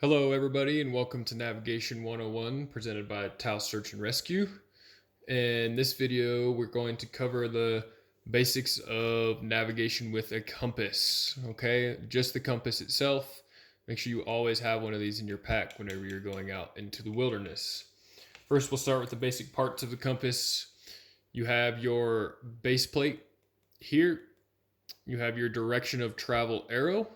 Hello, everybody, and welcome to Navigation 101 presented by Tau Search and Rescue. In this video, we're going to cover the basics of navigation with a compass. Okay, just the compass itself. Make sure you always have one of these in your pack whenever you're going out into the wilderness. First, we'll start with the basic parts of the compass. You have your base plate here. You have your direction of travel arrow,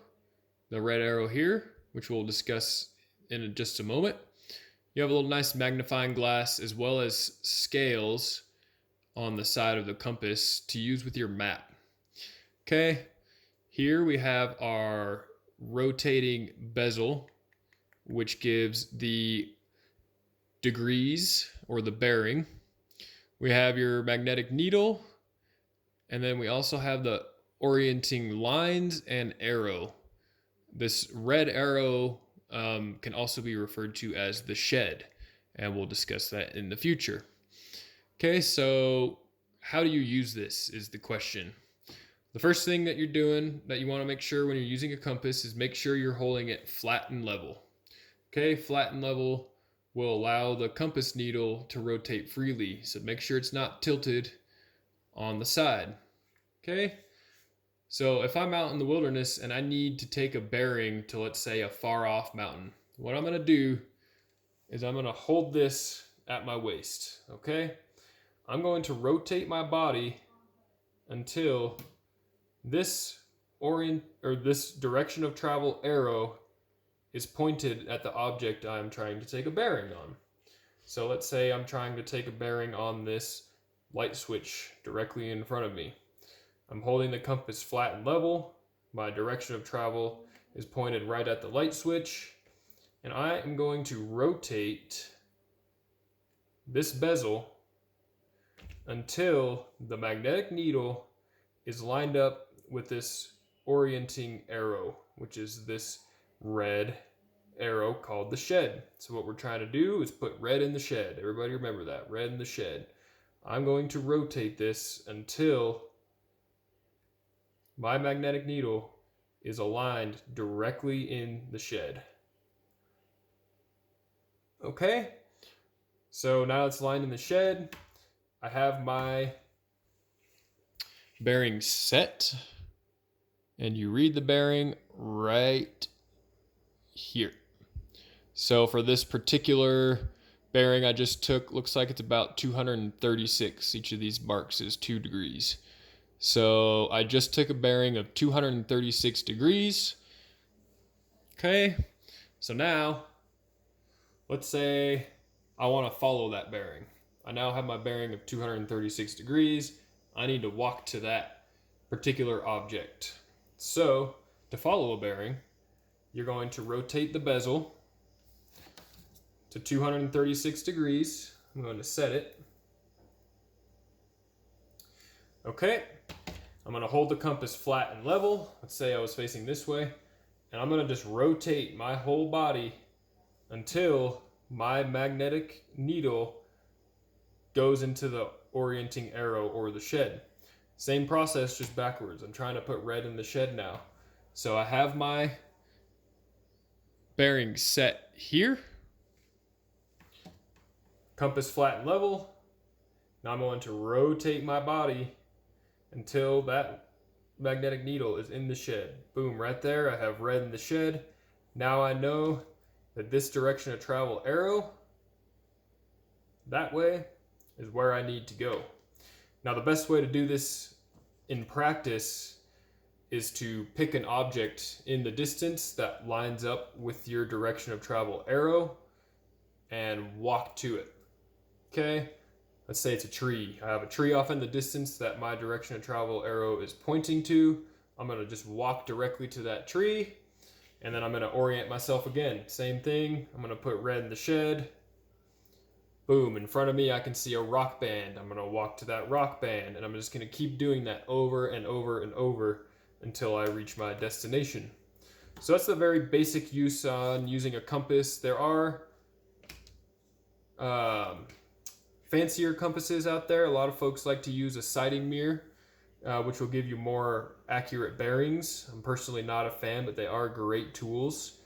the red arrow here, which we'll discuss in just a moment. You have a little nice magnifying glass as well as scales on the side of the compass to use with your map. Okay, here we have our rotating bezel, which gives the degrees or the bearing. We have your magnetic needle, and then we also have the orienting lines and arrow. This red arrow can also be referred to as the shed, and we'll discuss that in the future. Okay, so how do you use this is the question. The first thing that you're doing that you want to make sure when you're using a compass is make sure you're holding it flat and level. Okay, flat and level will allow the compass needle to rotate freely, so make sure it's not tilted on the side. Okay, so if I'm out in the wilderness and I need to take a bearing to, let's say, a far off mountain, what I'm going to do is I'm going to hold this at my waist, okay? I'm going to rotate my body until this this direction of travel arrow is pointed at the object I'm trying to take a bearing on. So let's say I'm trying to take a bearing on this light switch directly in front of me. I'm holding the compass flat and level. My direction of travel is pointed right at the light switch. And I am going to rotate this bezel until the magnetic needle is lined up with this orienting arrow, which is this red arrow called the shed. So what we're trying to do is put red in the shed. Everybody remember that, red in the shed. I'm going to rotate this until my magnetic needle is aligned directly in the shed. Okay, so now it's aligned in the shed. I have my bearing set, and you read the bearing right here. So for this particular bearing I just took, looks like it's about 236. Each of these marks is 2 degrees. So I just took a bearing of 236 degrees. Okay, so now let's say I want to follow that bearing. I now have my bearing of 236 degrees. I need to walk to that particular object. So to follow a bearing, you're going to rotate the bezel to 236 degrees. I'm going to set it. Okay, I'm going to hold the compass flat and level. Let's say I was facing this way. And I'm going to just rotate my whole body until my magnetic needle goes into the orienting arrow or the shed. Same process, just backwards. I'm trying to put red in the shed now. So I have my bearing set here. Compass flat and level. Now I'm going to rotate my body until that magnetic needle is in the shed. Boom, right there, I have red in the shed. Now I know that this direction of travel arrow, that way, is where I need to go. Now the best way to do this in practice is to pick an object in the distance that lines up with your direction of travel arrow and walk to it. Okay? Let's say it's a tree. I have a tree off in the distance that my direction of travel arrow is pointing to. I'm going to just walk directly to that tree, and then I'm going to orient myself again. Same thing. I'm going to put red in the shed. Boom, in front of me I can see a rock band. I'm going to walk to that rock band, and I'm just going to keep doing that over and over and over until I reach my destination. So that's the very basic use on using a compass. There are fancier compasses out there. A lot of folks like to use a sighting mirror, which will give you more accurate bearings. I'm personally not a fan, but they are great tools.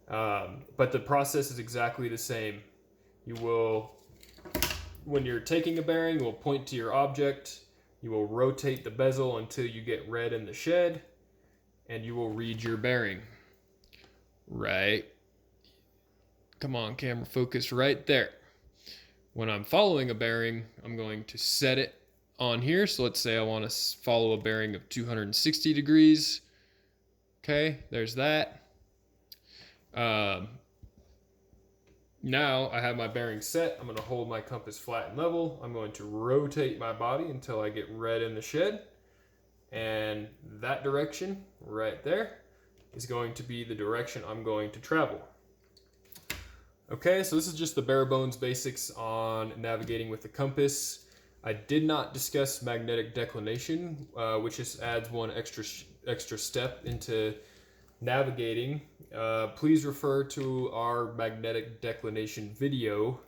But the process is exactly the same. You will, when you're taking a bearing, you will point to your object, you will rotate the bezel until you get red in the shed, and you will read your bearing. Right. Come on, camera, focus right there. When I'm following a bearing, I'm going to set it on here. So let's say I want to follow a bearing of 260 degrees. Okay, there's that. Now I have my bearing set. I'm going to hold my compass flat and level. I'm going to rotate my body until I get red in the shed. And that direction right there is going to be the direction I'm going to travel. Okay, so this is just the bare bones basics on navigating with the compass. I did not discuss magnetic declination, which just adds one extra step into navigating. Please refer to our magnetic declination video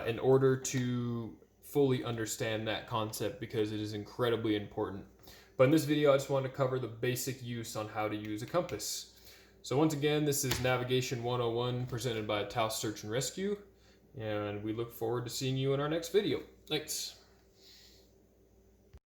in order to fully understand that concept, because it is incredibly important. But in this video, I just want to cover the basic use on how to use a compass. So once again, this is Navigation 101 presented by Taos Search and Rescue, and we look forward to seeing you in our next video. Thanks.